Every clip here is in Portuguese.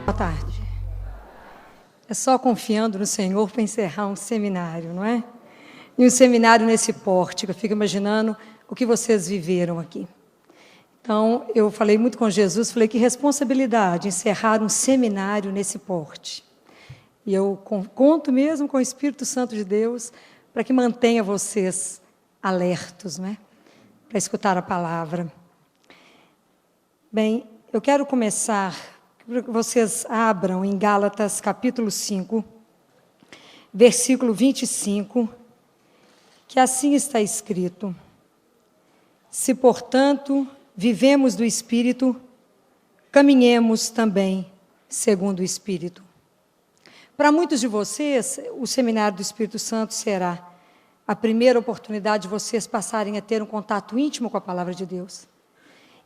Boa tarde. É só confiando no Senhor para encerrar um seminário, não é? E um seminário nesse porte, que eu fico imaginando o que vocês viveram aqui. Então, eu falei muito com Jesus, falei que responsabilidade encerrar um seminário nesse porte. E eu conto mesmo com o Espírito Santo de Deus para que mantenha vocês alertos, não é? Para escutar a palavra. Bem, eu quero começar, que vocês abram em Gálatas capítulo 5, versículo 25, que assim está escrito: se, portanto, vivemos do Espírito, caminhemos também segundo o Espírito. Para muitos de vocês, o Seminário do Espírito Santo será a primeira oportunidade de vocês passarem a ter um contato íntimo com a Palavra de Deus.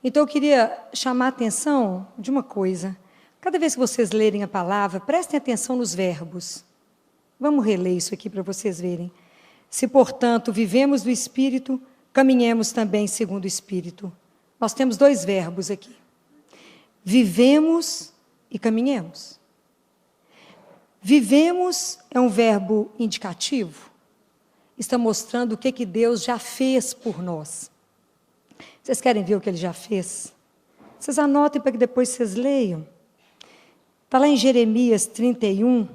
Então, eu queria chamar a atenção de uma coisa. Cada vez que vocês lerem a palavra, prestem atenção nos verbos. Vamos reler isso aqui para vocês verem. Se, portanto, vivemos do Espírito, caminhemos também segundo o Espírito. Nós temos dois verbos aqui. Vivemos e caminhemos. Vivemos é um verbo indicativo. Está mostrando o que Deus já fez por nós. Vocês querem ver o que Ele já fez? Vocês anotem para que depois vocês leiam. Está lá em Jeremias 31,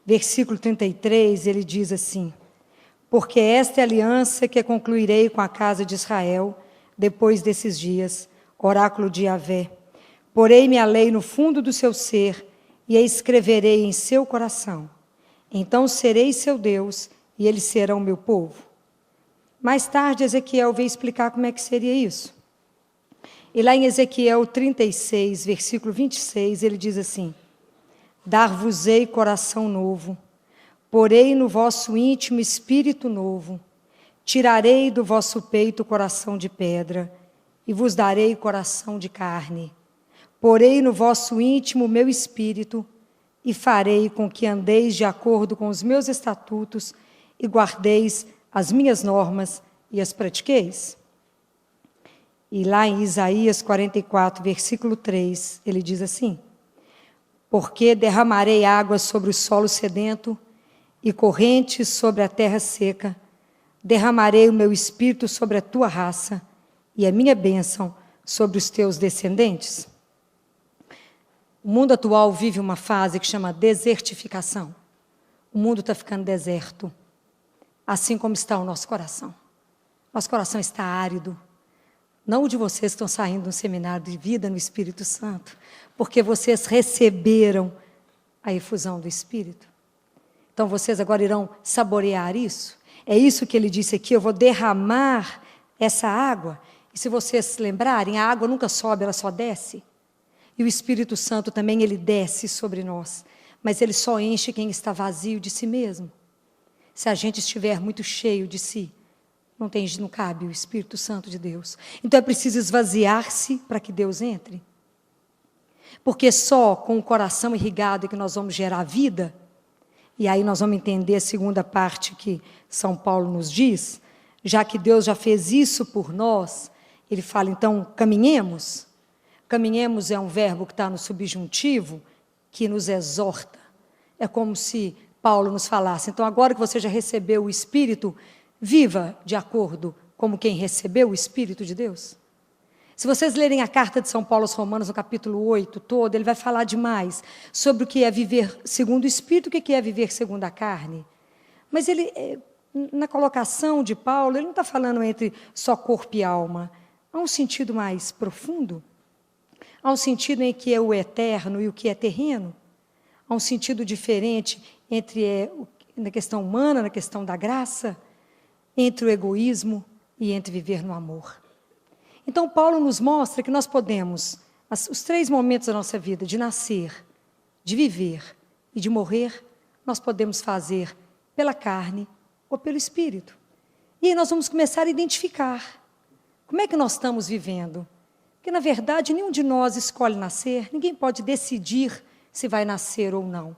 versículo 33, ele diz assim: porque esta é a aliança que concluirei com a casa de Israel depois desses dias, oráculo de Yahvé. Porei minha lei no fundo do seu ser e a escreverei em seu coração. Então serei seu Deus e eles serão meu povo. Mais tarde, Ezequiel veio explicar como é que seria isso. E lá em Ezequiel 36, versículo 26, ele diz assim: dar-vos-ei coração novo, porei no vosso íntimo espírito novo, tirarei do vosso peito coração de pedra, e vos darei coração de carne. Porei no vosso íntimo o meu espírito, e farei com que andeis de acordo com os meus estatutos, e guardeis as minhas normas, e as pratiqueis. E lá em Isaías 44, versículo 3, ele diz assim: porque derramarei águas sobre o solo sedento, e correntes sobre a terra seca, derramarei o meu espírito sobre a tua raça, e a minha bênção sobre os teus descendentes. O mundo atual vive uma fase que chama desertificação. O mundo está ficando deserto, assim como está o nosso coração. Nosso coração está árido. Não o de vocês que estão saindo de um seminário de vida no Espírito Santo, porque vocês receberam a efusão do Espírito. Então vocês agora irão saborear isso. É isso que ele disse aqui: eu vou derramar essa água. E se vocês se lembrarem, a água nunca sobe, ela só desce. E o Espírito Santo também, ele desce sobre nós. Mas ele só enche quem está vazio de si mesmo. Se a gente estiver muito cheio de si, não cabe o Espírito Santo de Deus. Então é preciso esvaziar-se para que Deus entre. Porque só com o coração irrigado é que nós vamos gerar vida. E aí nós vamos entender a segunda parte que São Paulo nos diz. Já que Deus já fez isso por nós, ele fala, então, caminhemos. Caminhemos é um verbo que está no subjuntivo, que nos exorta. É como se Paulo nos falasse: então, agora que você já recebeu o Espírito, viva de acordo como quem recebeu o Espírito de Deus. Se vocês lerem a carta de São Paulo aos Romanos, no capítulo 8 todo, ele vai falar demais sobre o que é viver segundo o Espírito, o que é viver segundo a carne. Mas ele, na colocação de Paulo, ele não está falando entre só corpo e alma. Há um sentido mais profundo. Há um sentido em que é o eterno e o que é terreno. Há um sentido diferente entre na questão humana, na questão da graça, entre o egoísmo e entre viver no amor. Então, Paulo nos mostra que nós podemos, os três momentos da nossa vida, de nascer, de viver e de morrer, nós podemos fazer pela carne ou pelo Espírito. E aí nós vamos começar a identificar como é que nós estamos vivendo. Porque, na verdade, nenhum de nós escolhe nascer, ninguém pode decidir se vai nascer ou não.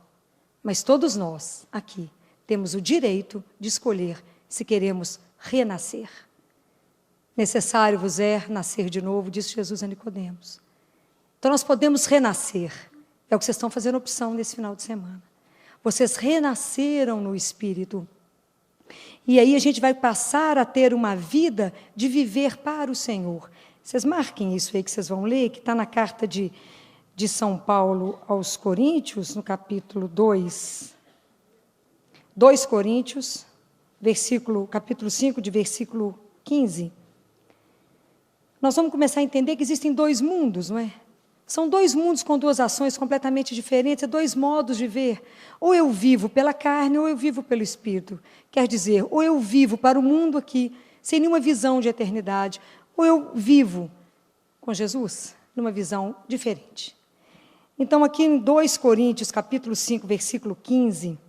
Mas todos nós, aqui, temos o direito de escolher se queremos renascer. Necessário vos é nascer de novo, disse Jesus a Nicodemos. Então nós podemos renascer, É o que vocês estão fazendo opção nesse final de semana. Vocês renasceram no Espírito. E aí a gente vai passar a ter uma vida de viver para o Senhor. Vocês marquem isso aí que vocês vão ler, que está na carta de São Paulo aos Coríntios, no capítulo 2. 2 Coríntios, capítulo 5, de versículo 15. Nós vamos começar a entender que existem dois mundos, não é? São dois mundos com duas ações completamente diferentes, dois modos de ver. Ou eu vivo pela carne, ou eu vivo pelo Espírito. Quer dizer, ou eu vivo para o mundo aqui, sem nenhuma visão de eternidade, ou eu vivo com Jesus, numa visão diferente. Então, aqui em 2 Coríntios, capítulo 5, versículo 15,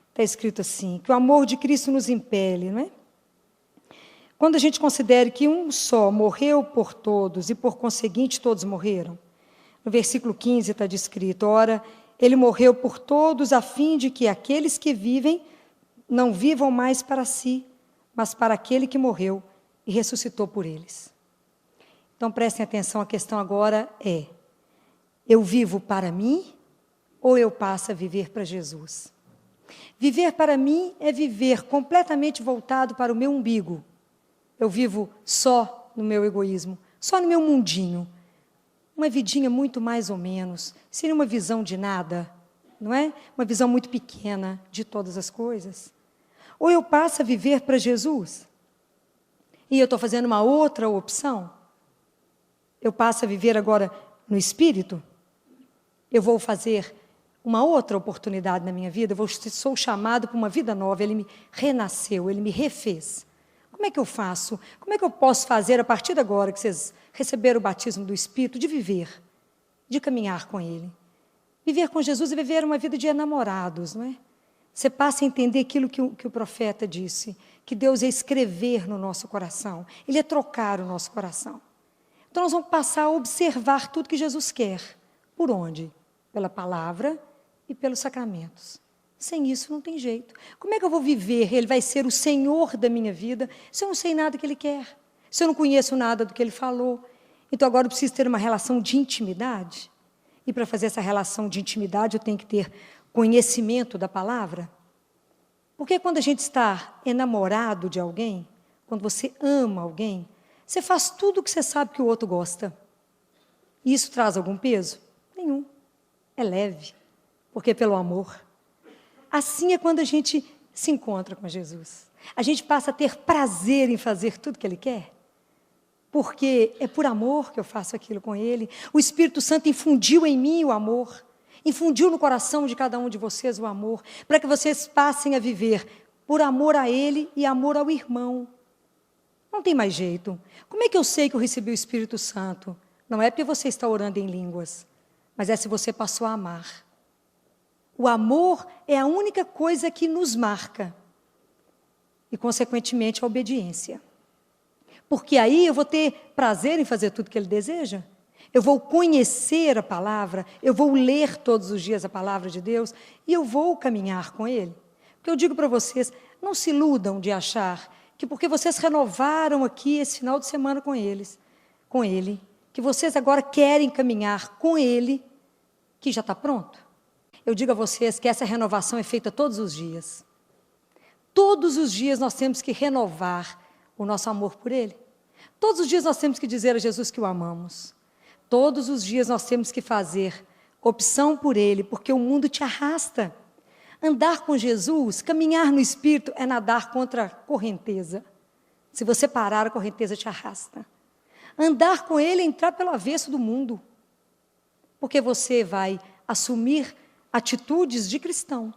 está escrito assim, que o amor de Cristo nos impele, não é? Quando a gente considera que um só morreu por todos, e por conseguinte todos morreram, no versículo 15 está descrito, ora, ele morreu por todos a fim de que aqueles que vivem não vivam mais para si, mas para aquele que morreu e ressuscitou por eles. Então, prestem atenção, a questão agora é, eu vivo para mim ou eu passo a viver para Jesus? Viver para mim é viver completamente voltado para o meu umbigo. Eu vivo só no meu egoísmo, só no meu mundinho. Uma vidinha muito mais ou menos, sem uma visão de nada, não é? Uma visão muito pequena de todas as coisas. Ou eu passo a viver para Jesus, e eu estou fazendo uma outra opção. Eu passo a viver agora no Espírito, eu vou fazer uma outra oportunidade na minha vida, sou chamado para uma vida nova, ele me renasceu, ele me refez. Como é que eu faço? Como é que eu posso fazer a partir de agora que vocês receberam o batismo do Espírito, de viver, de caminhar com Ele? Viver com Jesus é viver uma vida de enamorados, não é? Você passa a entender aquilo que o profeta disse, que Deus é escrever no nosso coração, Ele é trocar o nosso coração. Então nós vamos passar a observar tudo que Jesus quer. Por onde? Pela palavra e pelos sacramentos. Sem isso não tem jeito. Como é que eu vou viver? Ele vai ser o Senhor da minha vida, se eu não sei nada que Ele quer, se eu não conheço nada do que Ele falou. Então agora eu preciso ter uma relação de intimidade. E para fazer essa relação de intimidade eu tenho que ter conhecimento da palavra. Porque quando a gente está enamorado de alguém, quando você ama alguém, você faz tudo o que você sabe que o outro gosta. E isso traz algum peso? Nenhum. É leve, porque é pelo amor. Assim é quando a gente se encontra com Jesus. A gente passa a ter prazer em fazer tudo que Ele quer. Porque é por amor que eu faço aquilo com Ele. O Espírito Santo infundiu em mim o amor. Infundiu no coração de cada um de vocês o amor. Para que vocês passem a viver por amor a Ele e amor ao irmão. Não tem mais jeito. Como é que eu sei que eu recebi o Espírito Santo? Não é porque você está orando em línguas. Mas é se você passou a amar. O amor é a única coisa que nos marca. E, consequentemente, a obediência. Porque aí eu vou ter prazer em fazer tudo que Ele deseja. Eu vou conhecer a palavra, eu vou ler todos os dias a palavra de Deus e eu vou caminhar com Ele. Porque eu digo para vocês, não se iludam de achar que porque vocês renovaram aqui esse final de semana com Ele, que vocês agora querem caminhar com Ele, que já está pronto. Eu digo a vocês que essa renovação é feita todos os dias. Todos os dias nós temos que renovar o nosso amor por Ele. Todos os dias nós temos que dizer a Jesus que o amamos. Todos os dias nós temos que fazer opção por Ele, porque o mundo te arrasta. Andar com Jesus, caminhar no Espírito, é nadar contra a correnteza. Se você parar, a correnteza te arrasta. Andar com Ele é entrar pelo avesso do mundo. Porque você vai assumir atitudes de cristão.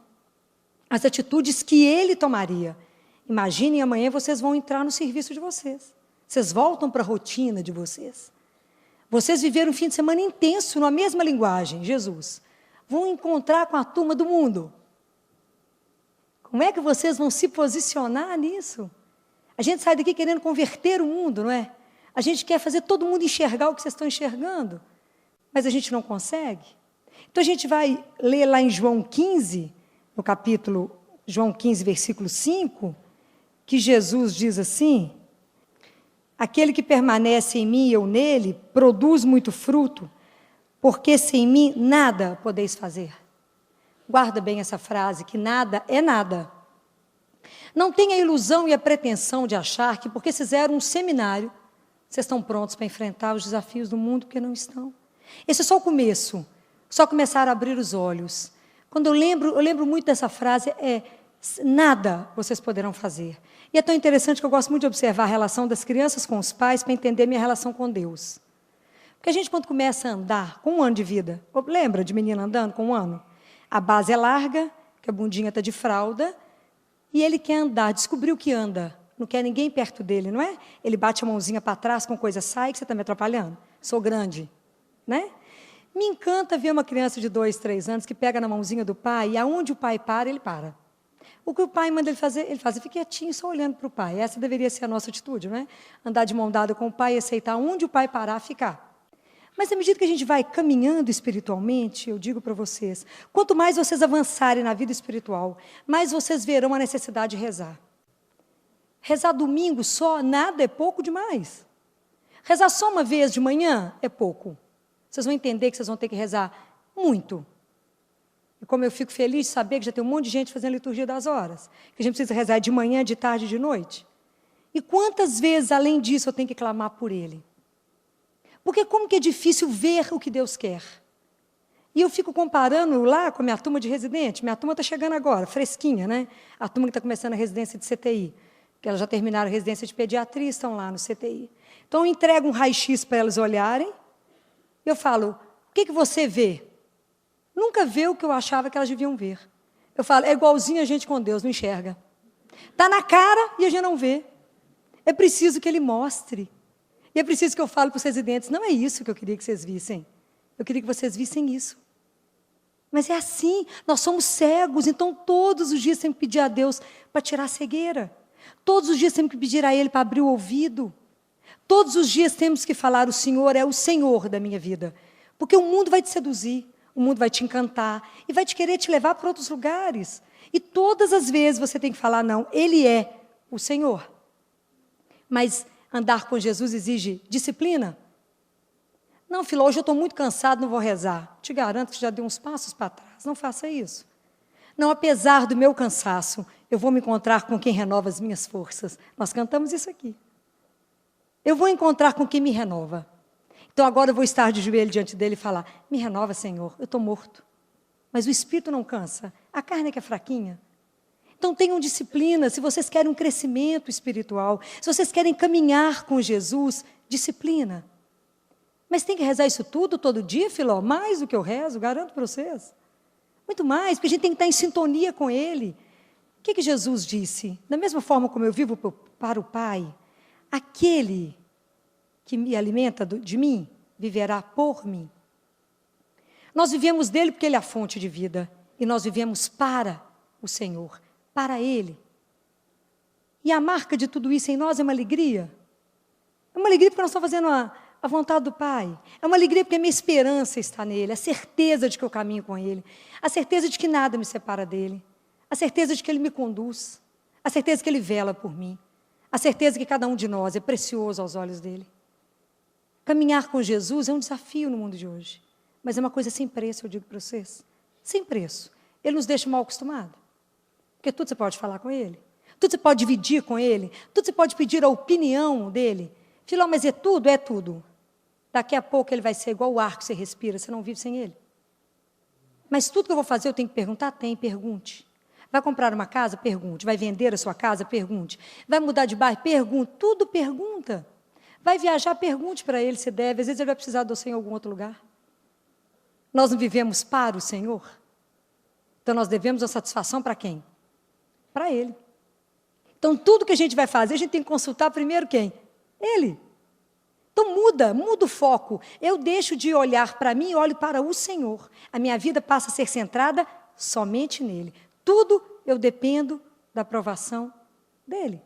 As atitudes que Ele tomaria. Imaginem, amanhã vocês vão entrar no serviço de vocês. Vocês voltam para a rotina de vocês. Vocês viveram um fim de semana intenso, na mesma linguagem, Jesus. Vão encontrar com a turma do mundo. Como é que vocês vão se posicionar nisso? A gente sai daqui querendo converter o mundo, não é? A gente quer fazer todo mundo enxergar o que vocês estão enxergando, mas a gente não consegue. Então a gente vai ler lá em João 15, no capítulo João 15, versículo 5, que Jesus diz assim: aquele que permanece em mim e eu nele, produz muito fruto, porque sem mim nada podeis fazer. Guarda bem essa frase, que nada é nada. Não tenha a ilusão e a pretensão de achar que porque fizeram um seminário, vocês estão prontos para enfrentar os desafios do mundo, porque não estão. Esse é só o começo, só começar a abrir os olhos. Quando eu lembro muito dessa frase, nada vocês poderão fazer. E é tão interessante que eu gosto muito de observar a relação das crianças com os pais para entender minha relação com Deus. Porque a gente, quando começa a andar com 1 ano de vida, lembra de menina andando com 1 ano? A base é larga, que a bundinha está de fralda, e ele quer andar, descobriu que anda, não quer ninguém perto dele, não é? Ele bate a mãozinha para trás, com coisa sai, que você está me atrapalhando. Sou grande, né? Me encanta ver uma criança de 2, 3 anos que pega na mãozinha do pai, e aonde o pai para, ele para. O que o pai manda ele faz, ele fica quietinho, só olhando para o pai. Essa deveria ser a nossa atitude, não é? Andar de mão dada com o pai e aceitar onde o pai parar, ficar. Mas, à medida que a gente vai caminhando espiritualmente, eu digo para vocês, quanto mais vocês avançarem na vida espiritual, mais vocês verão a necessidade de rezar. Rezar domingo só, nada, é pouco demais. Rezar só uma vez de manhã é pouco. Vocês vão entender que vocês vão ter que rezar muito. E como eu fico feliz de saber que já tem um monte de gente fazendo a liturgia das horas, que a gente precisa rezar de manhã, de tarde e de noite. E quantas vezes, além disso, eu tenho que clamar por Ele? Porque como que é difícil ver o que Deus quer? E eu fico comparando lá com a minha turma de residente. Minha turma está chegando agora, fresquinha, né? A turma que está começando a residência de CTI, que elas já terminaram a residência de pediatria, estão lá no CTI. Então, eu entrego um raio-x para elas olharem, e eu falo, o que você vê? Nunca vê o que eu achava que elas deviam ver. Eu falo, é igualzinho a gente com Deus, não enxerga. Está na cara e a gente não vê. É preciso que Ele mostre. E é preciso que eu fale para os residentes, não é isso que eu queria que vocês vissem. Eu queria que vocês vissem isso. Mas é assim, nós somos cegos, então todos os dias temos que pedir a Deus para tirar a cegueira. Todos os dias temos que pedir a Ele para abrir o ouvido. Todos os dias temos que falar, o Senhor é o Senhor da minha vida. Porque o mundo vai te seduzir, o mundo vai te encantar e vai te querer te levar para outros lugares. E todas as vezes você tem que falar, não, Ele é o Senhor. Mas andar com Jesus exige disciplina? Não, Filó, hoje eu estou muito cansado, não vou rezar. Te garanto que já dei uns passos para trás. Não faça isso. Não, apesar do meu cansaço, eu vou me encontrar com quem renova as minhas forças. Nós cantamos isso aqui. Eu vou encontrar com quem me renova. Então agora eu vou estar de joelho diante dele e falar, me renova, Senhor, eu estou morto. Mas o espírito não cansa, a carne é que é fraquinha. Então tenham disciplina, se vocês querem um crescimento espiritual, se vocês querem caminhar com Jesus, disciplina. Mas tem que rezar isso tudo, todo dia, Filó? Mais do que eu rezo, garanto para vocês. Muito mais, porque a gente tem que estar em sintonia com Ele. O que Jesus disse? Da mesma forma como eu vivo para o Pai, aquele que me alimenta de mim, viverá por mim. Nós vivemos dele porque Ele é a fonte de vida, e nós vivemos para o Senhor, para Ele. E a marca de tudo isso em nós é uma alegria. É uma alegria porque nós estamos fazendo a vontade do Pai. É uma alegria porque a minha esperança está nele, a certeza de que eu caminho com Ele, a certeza de que nada me separa dEle, a certeza de que Ele me conduz, a certeza que Ele vela por mim, a certeza que cada um de nós é precioso aos olhos dEle. Caminhar com Jesus é um desafio no mundo de hoje, mas é uma coisa sem preço, eu digo para vocês. Sem preço. Ele nos deixa mal acostumados. Porque tudo você pode falar com Ele, tudo você pode dividir com Ele, tudo você pode pedir a opinião dEle. Filó, mas é tudo? É tudo. Daqui a pouco Ele vai ser igual o ar que você respira, você não vive sem Ele. Mas tudo que eu vou fazer, eu tenho que perguntar? Tem, pergunte. Vai comprar uma casa? Pergunte. Vai vender a sua casa? Pergunte. Vai mudar de bairro? Pergunte. Tudo pergunta. Vai viajar? Pergunte para Ele se deve. Às vezes Ele vai precisar de você em algum outro lugar. Nós não vivemos para o Senhor? Então nós devemos a satisfação para quem? Para Ele. Então tudo que a gente vai fazer, a gente tem que consultar primeiro quem? Ele. Então muda o foco. Eu deixo de olhar para mim e olho para o Senhor. A minha vida passa a ser centrada somente nele. Tudo eu dependo da aprovação dele.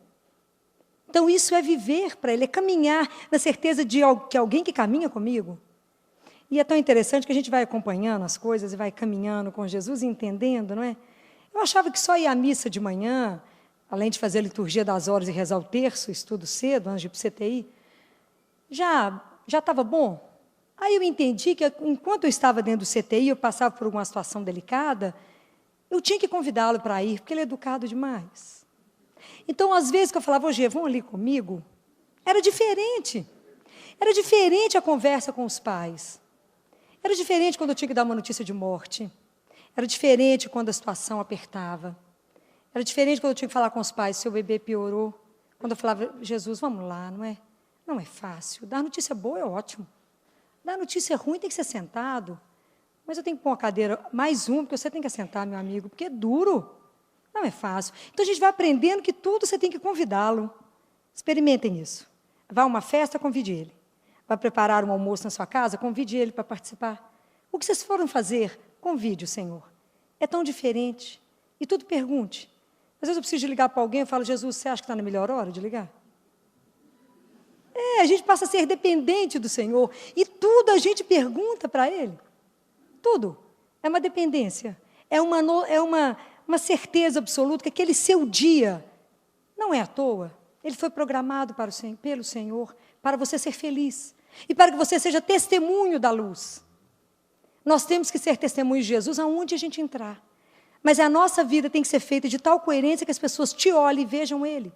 Então isso é viver para Ele, é caminhar na certeza de que alguém que caminha comigo. E é tão interessante que a gente vai acompanhando as coisas e vai caminhando com Jesus e entendendo, não é? Eu achava que só ir à missa de manhã, além de fazer a liturgia das horas e rezar o terço, estudo cedo, antes de ir para o CTI, já estava bom. Aí eu entendi que, enquanto eu estava dentro do CTI, eu passava por uma situação delicada, eu tinha que convidá-lo para ir, porque ele é educado demais. Então, às vezes que eu falava, Gê, vão ali comigo, era diferente. Era diferente a conversa com os pais. Era diferente quando eu tinha que dar uma notícia de morte. Era diferente quando a situação apertava. Era diferente quando eu tinha que falar com os pais, seu bebê piorou. Quando eu falava, Jesus, vamos lá, não é? Não é fácil. Dar notícia boa é ótimo. Dar notícia ruim tem que ser sentado. Mas eu tenho que pôr uma cadeira, mais um, porque você tem que assentar, meu amigo, porque é duro. Não é fácil. Então, a gente vai aprendendo que tudo você tem que convidá-lo. Experimentem isso. Vá a uma festa, convide ele. Vai preparar um almoço na sua casa, convide ele para participar. O que vocês foram fazer, convide o Senhor. É tão diferente. E tudo pergunte. Às vezes eu preciso de ligar para alguém e falo, Jesus, você acha que está na melhor hora de ligar? A gente passa a ser dependente do Senhor. E tudo a gente pergunta para Ele. Tudo. É uma dependência. É uma certeza absoluta que aquele seu dia não é à toa. Ele foi programado pelo Senhor para você ser feliz. E para que você seja testemunho da luz. Nós temos que ser testemunhos de Jesus aonde a gente entrar. Mas a nossa vida tem que ser feita de tal coerência que as pessoas te olhem e vejam Ele.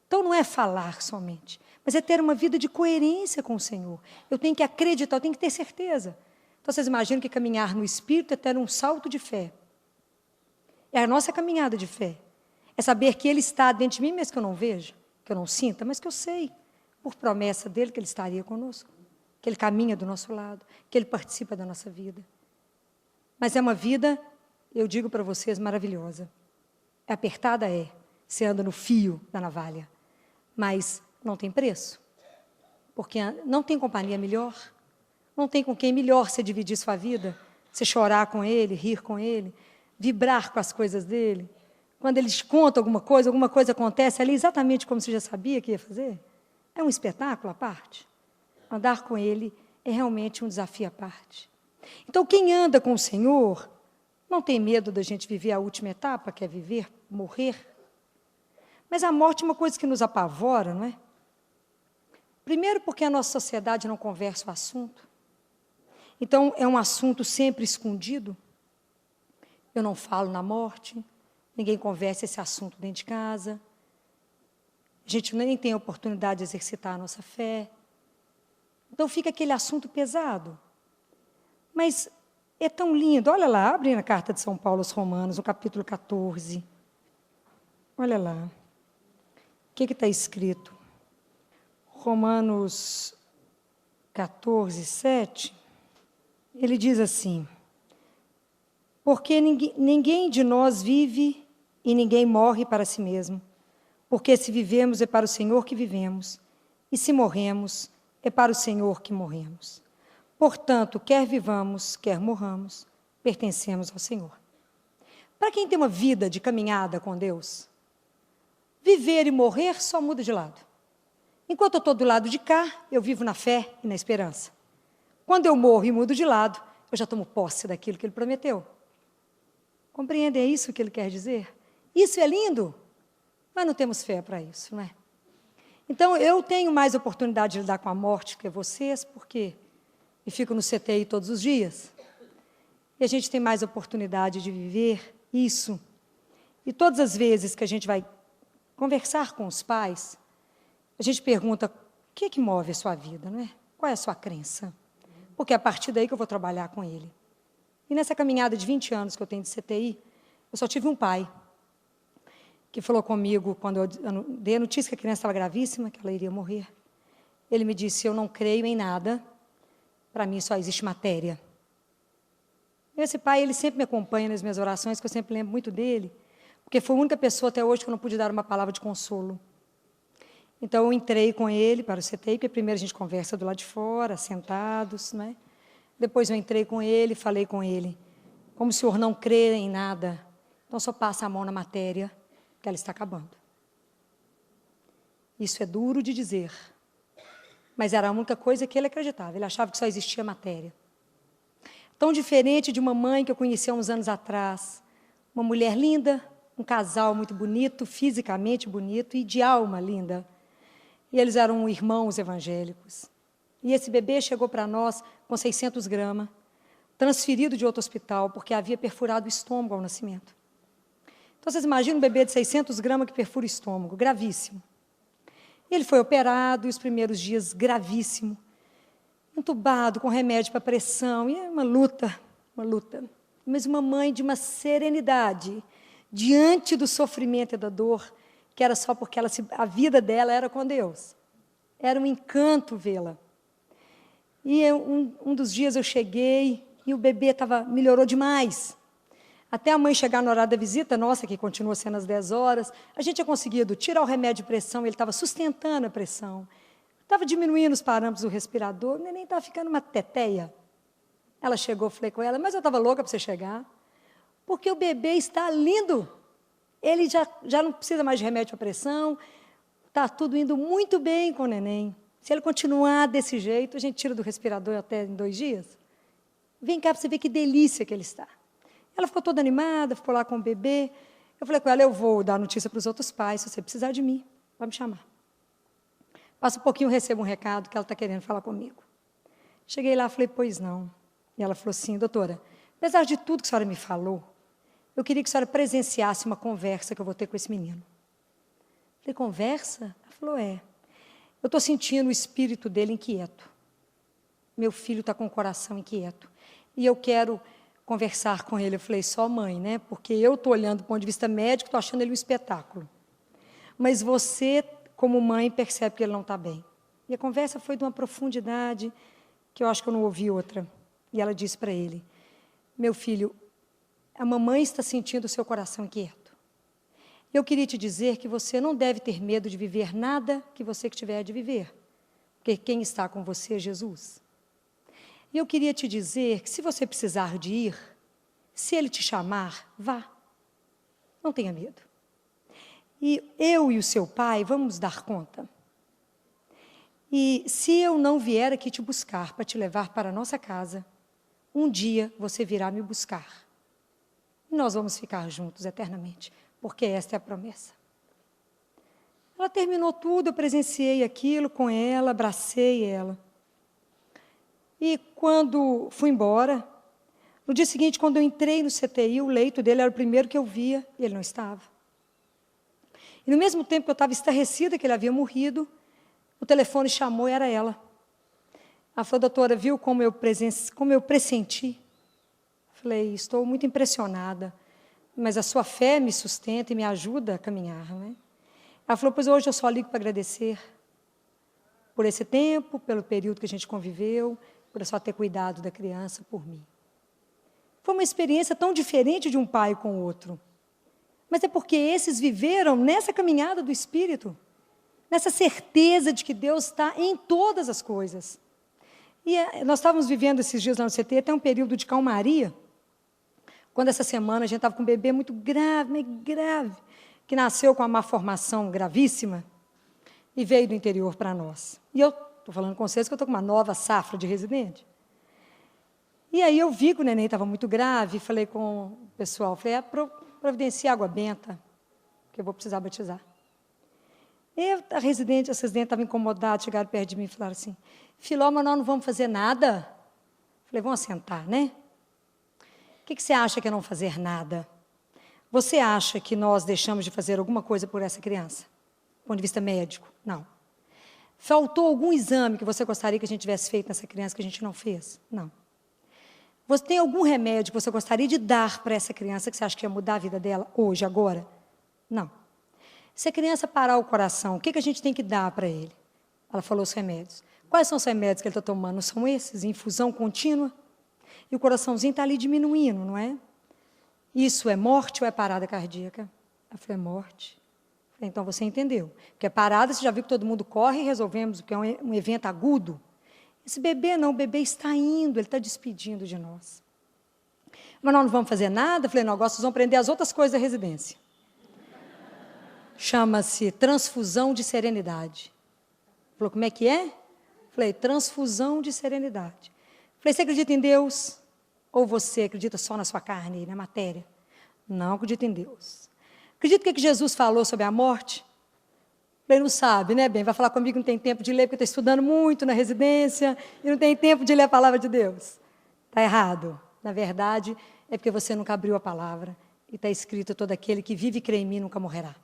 Então não é falar somente, mas é ter uma vida de coerência com o Senhor. Eu tenho que acreditar, eu tenho que ter certeza. Então vocês imaginam que caminhar no Espírito é ter um salto de fé. É a nossa caminhada de fé. É saber que Ele está dentro de mim, mesmo que eu não veja, que eu não sinta, mas que eu sei, por promessa dEle, que Ele estaria conosco, que Ele caminha do nosso lado, que Ele participa da nossa vida. Mas é uma vida, eu digo para vocês, maravilhosa. É apertada, você anda no fio da navalha, mas não tem preço, porque não tem companhia melhor, não tem com quem melhor você dividir sua vida, você chorar com Ele, rir com Ele, vibrar com as coisas dEle. Quando Ele te conta alguma coisa acontece ali exatamente como você já sabia que ia fazer. É um espetáculo à parte. Andar com Ele é realmente um desafio à parte. Então, quem anda com o Senhor não tem medo da gente viver a última etapa, que é viver, morrer. Mas a morte é uma coisa que nos apavora, não é? Primeiro porque a nossa sociedade não conversa o assunto. Então, é um assunto sempre escondido. Eu não falo na morte, ninguém conversa esse assunto dentro de casa. A gente nem tem a oportunidade de exercitar a nossa fé. Então, fica aquele assunto pesado. Mas é tão lindo. Olha lá, abre na carta de São Paulo aos Romanos, no capítulo 14. Olha lá. O que está escrito? Romanos 14, 7. Ele diz assim: porque ninguém de nós vive e ninguém morre para si mesmo. Porque se vivemos é para o Senhor que vivemos, e se morremos é para o Senhor que morremos. Portanto, quer vivamos, quer morramos, pertencemos ao Senhor. Para quem tem uma vida de caminhada com Deus, viver e morrer só muda de lado. Enquanto eu estou do lado de cá, eu vivo na fé e na esperança. Quando eu morro e mudo de lado, eu já tomo posse daquilo que Ele prometeu. Compreendem? É isso que Ele quer dizer? Isso é lindo, mas não temos fé para isso, não é? Então, eu tenho mais oportunidade de lidar com a morte que vocês, porque eu fico no CTI todos os dias. E a gente tem mais oportunidade de viver isso. E todas as vezes que a gente vai conversar com os pais, a gente pergunta, o que é que move a sua vida, não é? Qual é a sua crença? Porque é a partir daí que eu vou trabalhar com ele. E nessa caminhada de 20 anos que eu tenho de CTI, eu só tive um pai que falou comigo, quando eu dei a notícia que a criança estava gravíssima, que ela iria morrer. Ele me disse, eu não creio em nada, para mim só existe matéria. Esse pai, ele sempre me acompanha nas minhas orações, que eu sempre lembro muito dele, porque foi a única pessoa até hoje que eu não pude dar uma palavra de consolo. Então, eu entrei com ele para o CTI, porque primeiro a gente conversa do lado de fora, sentados, né? Depois eu entrei com ele, falei com ele, como o senhor não crê em nada, então só passa a mão na matéria, que ela está acabando. Isso é duro de dizer, mas era a única coisa que ele acreditava, ele achava que só existia matéria. Tão diferente de uma mãe que eu conheci há uns anos atrás, uma mulher linda, um casal muito bonito, fisicamente bonito e de alma linda. E eles eram irmãos evangélicos. E esse bebê chegou para nós com 600 gramas, transferido de outro hospital, porque havia perfurado o estômago ao nascimento. Então, vocês imaginam um bebê de 600 gramas que perfura o estômago, gravíssimo. Ele foi operado, e os primeiros dias, gravíssimo, entubado, com remédio para pressão, e é uma luta. Mas uma mãe de uma serenidade, diante do sofrimento e da dor, que era só porque a vida dela era com Deus. Era um encanto vê-la. E um dos dias eu cheguei, e o bebê melhorou demais. Até a mãe chegar no horário da visita, nossa, que continua sendo às 10 horas, a gente tinha conseguido tirar o remédio de pressão, ele estava sustentando a pressão. Estava diminuindo os parâmetros do respirador, o neném estava ficando uma teteia. Ela chegou, falei com ela, mas eu estava louca para você chegar, porque o bebê está lindo. Ele já não precisa mais de remédio para pressão, está tudo indo muito bem com o neném. Se ele continuar desse jeito, a gente tira do respirador até em 2 dias. Vem cá para você ver que delícia que ele está. Ela ficou toda animada, ficou lá com o bebê. Eu falei com ela, eu vou dar notícia para os outros pais, se você precisar de mim, vai me chamar. Passa um pouquinho, eu recebo um recado que ela está querendo falar comigo. Cheguei lá, falei, pois não. E ela falou assim, doutora, apesar de tudo que a senhora me falou, eu queria que a senhora presenciasse uma conversa que eu vou ter com esse menino. Falei, conversa? Ela falou, é. Eu estou sentindo o espírito dele inquieto. Meu filho está com o coração inquieto. E eu quero conversar com ele. Eu falei, só mãe, né? Porque eu estou olhando do ponto de vista médico, estou achando ele um espetáculo. Mas você, como mãe, percebe que ele não está bem. E a conversa foi de uma profundidade que eu acho que eu não ouvi outra. E ela disse para ele, meu filho, a mamãe está sentindo o seu coração inquieto. Eu queria te dizer que você não deve ter medo de viver nada que você tiver de viver. Porque quem está com você é Jesus. E eu queria te dizer que se você precisar de ir, se ele te chamar, vá. Não tenha medo. E eu e o seu pai vamos dar conta. E se eu não vier aqui te buscar para te levar para a nossa casa, um dia você virá me buscar. E nós vamos ficar juntos eternamente, porque esta é a promessa. Ela terminou tudo, eu presenciei aquilo com ela, abracei ela. E quando fui embora, no dia seguinte, quando eu entrei no CTI, o leito dele era o primeiro que eu via, e ele não estava. E no mesmo tempo que eu estava estarrecida que ele havia morrido, o telefone chamou e era ela. Ela falou, doutora, viu como eu pressenti? Falei, estou muito impressionada, mas a sua fé me sustenta e me ajuda a caminhar, né? Ela falou, pois hoje eu só ligo para agradecer por esse tempo, pelo período que a gente conviveu, por só ter cuidado da criança por mim. Foi uma experiência tão diferente de um pai com o outro. Mas é porque esses viveram nessa caminhada do Espírito, nessa certeza de que Deus está em todas as coisas. E nós estávamos vivendo esses dias lá no CT, até um período de calmaria, quando essa semana a gente estava com um bebê muito grave, que nasceu com uma malformação gravíssima e veio do interior para nós. E eu estou falando com vocês que eu estou com uma nova safra de residente. E aí eu vi que o neném estava muito grave, falei com o pessoal, falei, providencia água benta, que eu vou precisar batizar. E a residente estava incomodada, chegaram perto de mim e falaram assim, Filó, mas nós não vamos fazer nada? Falei, vamos sentar, né? O que você acha que é não fazer nada? Você acha que nós deixamos de fazer alguma coisa por essa criança? Do ponto de vista médico? Não. Faltou algum exame que você gostaria que a gente tivesse feito nessa criança que a gente não fez? Não. Você tem algum remédio que você gostaria de dar para essa criança que você acha que ia mudar a vida dela hoje, agora? Não. Se a criança parar o coração, o que a gente tem que dar para ele? Ela falou os remédios. Quais são os remédios que ele está tomando? Não são esses? Infusão contínua? E o coraçãozinho está ali diminuindo, não é? Isso é morte ou é parada cardíaca? Ela falou, é morte. Falei, então você entendeu. Porque a parada, você já viu que todo mundo corre e resolvemos, porque é um evento agudo. Esse bebê não, o bebê está indo, ele está despedindo de nós. Mas nós não vamos fazer nada? Falei, não, agora vocês vão aprender as outras coisas da residência. Chama-se transfusão de serenidade. Falou, como é que é? Falei, transfusão de serenidade. Falei, você acredita em Deus? Ou você acredita só na sua carne, na matéria? Não acredito em Deus. Acredita o que Jesus falou sobre a morte? Ele não sabe, né, bem? Vai falar comigo, não tem tempo de ler, porque está estudando muito na residência, e não tem tempo de ler a palavra de Deus. Está errado. Na verdade, é porque você nunca abriu a palavra, e está escrito: todo aquele que vive e crê em mim nunca morrerá.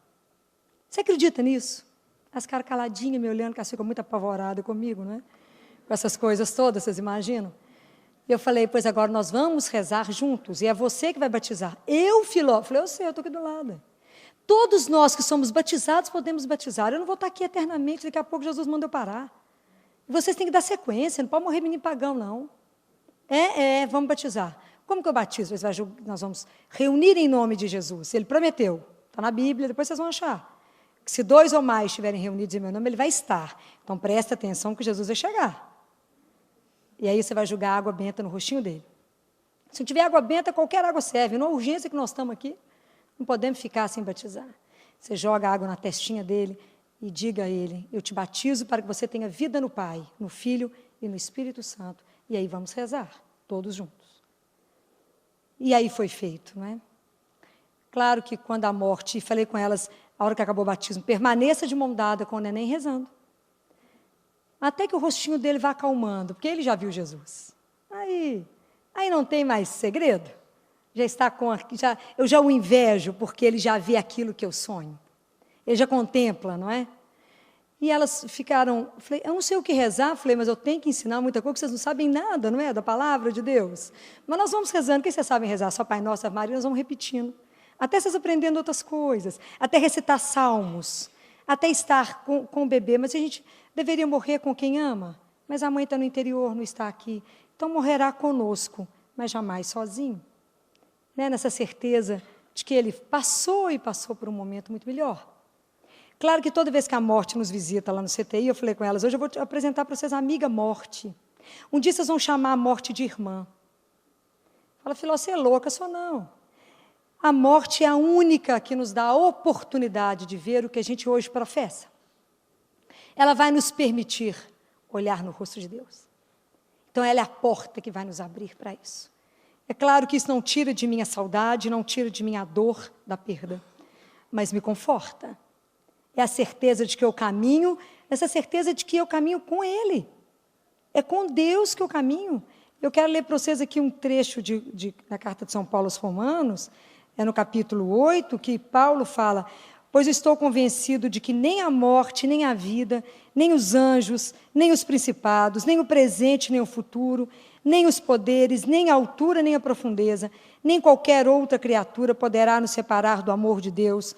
Você acredita nisso? As caras caladinhas me olhando, que elas ficam muito apavoradas comigo, né? Com essas coisas todas, vocês imaginam? E eu falei: pois agora nós vamos rezar juntos, e é você que vai batizar. Eu, Filó, falei: eu sei, eu estou aqui do lado. Todos nós que somos batizados podemos batizar. Eu não vou estar aqui eternamente, daqui a pouco Jesus manda eu parar. E vocês têm que dar sequência, não pode morrer menino pagão, não. Vamos batizar. Como que eu batizo? Nós vamos reunir em nome de Jesus. Ele prometeu, está na Bíblia, depois vocês vão achar. Que se 2 ou mais estiverem reunidos em meu nome, ele vai estar. Então presta atenção que Jesus vai chegar. E aí você vai jogar água benta no rostinho dele. Se não tiver água benta, qualquer água serve. Não é urgência que nós estamos aqui. Não podemos ficar sem batizar. Você joga água na testinha dele e diga a ele: eu te batizo para que você tenha vida no Pai, no Filho e no Espírito Santo. E aí vamos rezar, todos juntos. E aí foi feito, não é? Claro que quando a morte, falei com elas, a hora que acabou o batismo, permaneça de mão dada com o neném rezando. Até que o rostinho dele vá acalmando, porque ele já viu Jesus. Aí não tem mais segredo. Eu já o invejo, porque ele já vê aquilo que eu sonho. Ele já contempla, não é? E elas ficaram, falei: eu não sei o que rezar, falei: mas eu tenho que ensinar muita coisa, porque vocês não sabem nada, não é? Da palavra de Deus. Mas nós vamos rezando, o que vocês sabem rezar? Só Pai Nosso, Ave Maria, nós vamos repetindo. Até vocês aprendendo outras coisas, até recitar salmos, até estar com o bebê. Mas a gente deveria morrer com quem ama, mas a mãe está no interior, não está aqui. Então morrerá conosco, mas jamais sozinho. Né, nessa certeza de que ele passou por um momento muito melhor. Claro que toda vez que a morte nos visita lá no CTI, eu falei com elas: hoje eu vou te apresentar para vocês a amiga morte. Um dia vocês vão chamar a morte de irmã. Fala: Filó, você é louca? Só não. A morte é a única que nos dá a oportunidade de ver o que a gente hoje professa. Ela vai nos permitir olhar no rosto de Deus. Então ela é a porta que vai nos abrir para isso. É claro que isso não tira de mim a saudade, não tira de mim a dor da perda, mas me conforta. É a certeza de que eu caminho, essa certeza de que eu caminho com Ele. É com Deus que eu caminho. Eu quero ler para vocês aqui um trecho da carta de São Paulo aos Romanos, é no capítulo 8, que Paulo fala: pois estou convencido de que nem a morte, nem a vida, nem os anjos, nem os principados, nem o presente, nem o futuro, nem os poderes, nem a altura, nem a profundeza, nem qualquer outra criatura poderá nos separar do amor de Deus,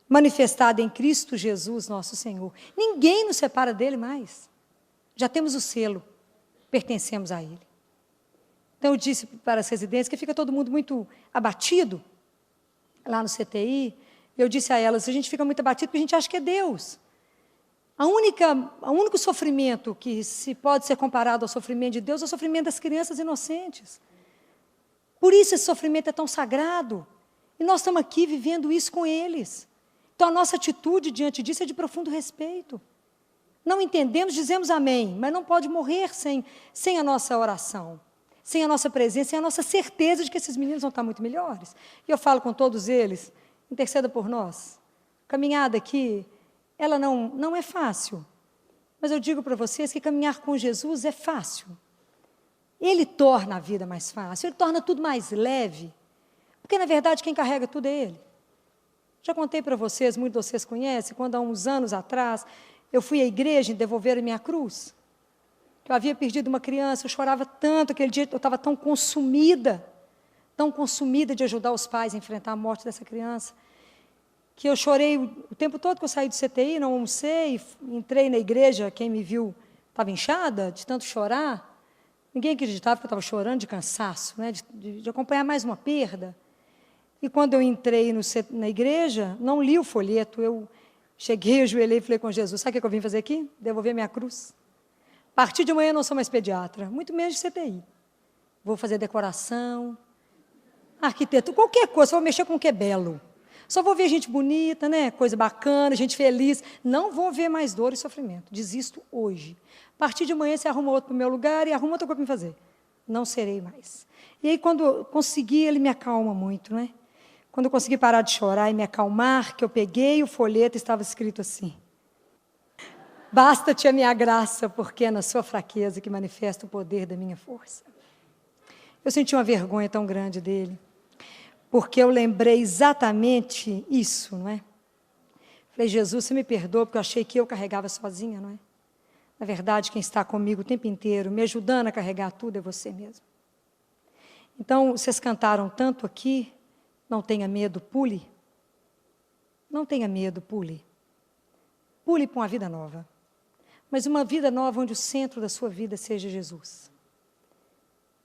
manifestado em Cristo Jesus, nosso Senhor. Ninguém nos separa dele mais. Já temos o selo, pertencemos a ele. Então eu disse para as residentes, que fica todo mundo muito abatido, lá no CTI, eu disse a elas: a gente fica muito abatido porque a gente acha que é Deus. O único sofrimento que se pode ser comparado ao sofrimento de Deus é o sofrimento das crianças inocentes. Por isso esse sofrimento é tão sagrado. E nós estamos aqui vivendo isso com eles. Então a nossa atitude diante disso é de profundo respeito. Não entendemos, dizemos amém, mas não pode morrer sem a nossa oração, sem a nossa presença, sem a nossa certeza de que esses meninos vão estar muito melhores. E eu falo com todos eles: interceda por nós. Caminhada aqui, ela não é fácil. Mas eu digo para vocês que caminhar com Jesus é fácil. Ele torna a vida mais fácil, ele torna tudo mais leve. Porque, na verdade, quem carrega tudo é Ele. Já contei para vocês, muitos de vocês conhecem, quando há uns anos atrás, eu fui à igreja e devolveram minha cruz. Eu havia perdido uma criança, eu chorava tanto aquele dia, eu estava tão consumida de ajudar os pais a enfrentar a morte dessa criança, que eu chorei o tempo todo que eu saí do CTI, não almocei, entrei na igreja, quem me viu estava inchada de tanto chorar. Ninguém acreditava que eu estava chorando de cansaço, né, de acompanhar mais uma perda. E quando eu entrei na igreja, não li o folheto, eu cheguei, ajoelhei e falei com Jesus: sabe o que eu vim fazer aqui? Devolver minha cruz. A partir de amanhã eu não sou mais pediatra, muito menos de CTI. Vou fazer decoração, arquitetura, qualquer coisa, só vou mexer com o que é belo. Só vou ver gente bonita, né? Coisa bacana, gente feliz. Não vou ver mais dor e sofrimento. Desisto hoje. A partir de amanhã você arruma outro para o meu lugar e arruma outra coisa para me fazer. Não serei mais. E aí, quando eu consegui, ele me acalma muito, né? Quando eu consegui parar de chorar e me acalmar, que eu peguei o folheto e estava escrito assim: Basta-te a minha graça, porque é na sua fraqueza que manifesta o poder da minha força. Eu senti uma vergonha tão grande dele, porque eu lembrei exatamente isso, não é? Falei, Jesus, você me perdoa, porque eu achei que eu carregava sozinha, não é? Na verdade, quem está comigo o tempo inteiro, me ajudando a carregar tudo, é você mesmo. Então, vocês cantaram tanto aqui, não tenha medo, pule. Não tenha medo, pule. Pule para uma vida nova. Mas uma vida nova onde o centro da sua vida seja Jesus.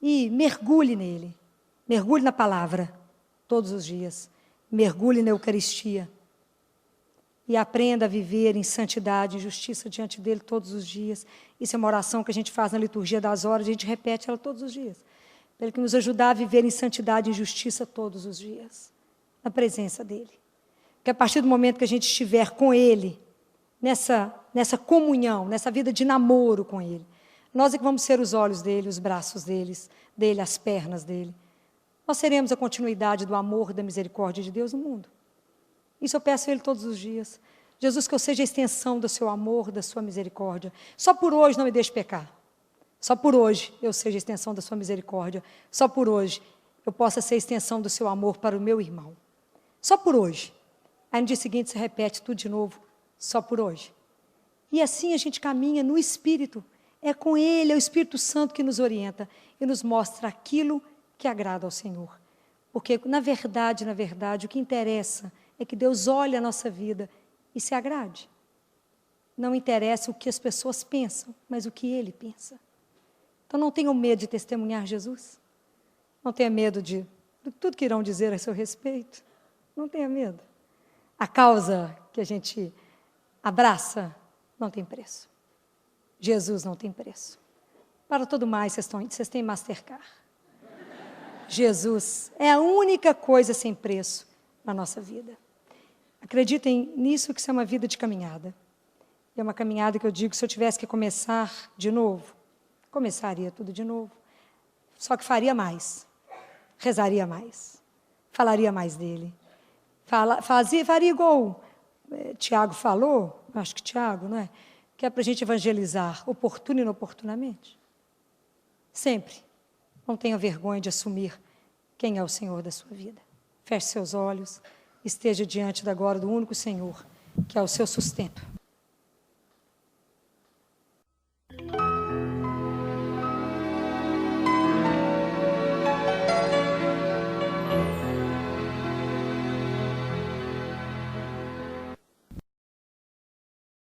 E mergulhe nele. Mergulhe na palavra, todos os dias. Mergulhe na Eucaristia. E aprenda a viver em santidade e justiça diante dele todos os dias. Isso é uma oração que a gente faz na liturgia das horas, a gente repete ela todos os dias. Para ele que nos ajudar a viver em santidade e justiça todos os dias. Na presença dele. Porque a partir do momento que a gente estiver com ele, nessa comunhão, nessa vida de namoro com ele, nós é que vamos ser os olhos dele, os braços dele, as pernas dele. Nós seremos a continuidade do amor e da misericórdia de Deus no mundo. Isso eu peço a ele todos os dias. Jesus, que eu seja a extensão do seu amor, da sua misericórdia. Só por hoje não me deixe pecar. Só por hoje eu seja a extensão da sua misericórdia. Só por hoje eu possa ser a extensão do seu amor para o meu irmão. Só por hoje. Aí no dia seguinte você repete tudo de novo. Só por hoje. E assim a gente caminha no Espírito. É com Ele, é o Espírito Santo que nos orienta e nos mostra aquilo que agrada ao Senhor. Porque, na verdade, o que interessa é que Deus olhe a nossa vida e se agrade. Não interessa o que as pessoas pensam, mas o que Ele pensa. Então não tenham medo de testemunhar Jesus. Não tenha medo de tudo que irão dizer a seu respeito. Não tenha medo. A causa que a gente abraça não tem preço. Jesus não tem preço. Para tudo mais, vocês têm Mastercard. Jesus é a única coisa sem preço na nossa vida. Acreditem nisso, que isso é uma vida de caminhada. É uma caminhada que eu digo, se eu tivesse que começar de novo, começaria tudo de novo. Só que faria mais. Rezaria mais. Falaria mais dele. Faria igual Tiago falou, acho que Tiago, não é? Que é para a gente evangelizar, oportuno e inoportunamente. Sempre. Não tenha vergonha de assumir quem é o Senhor da sua vida. Feche seus olhos, esteja diante da glória do único Senhor, que é o seu sustento.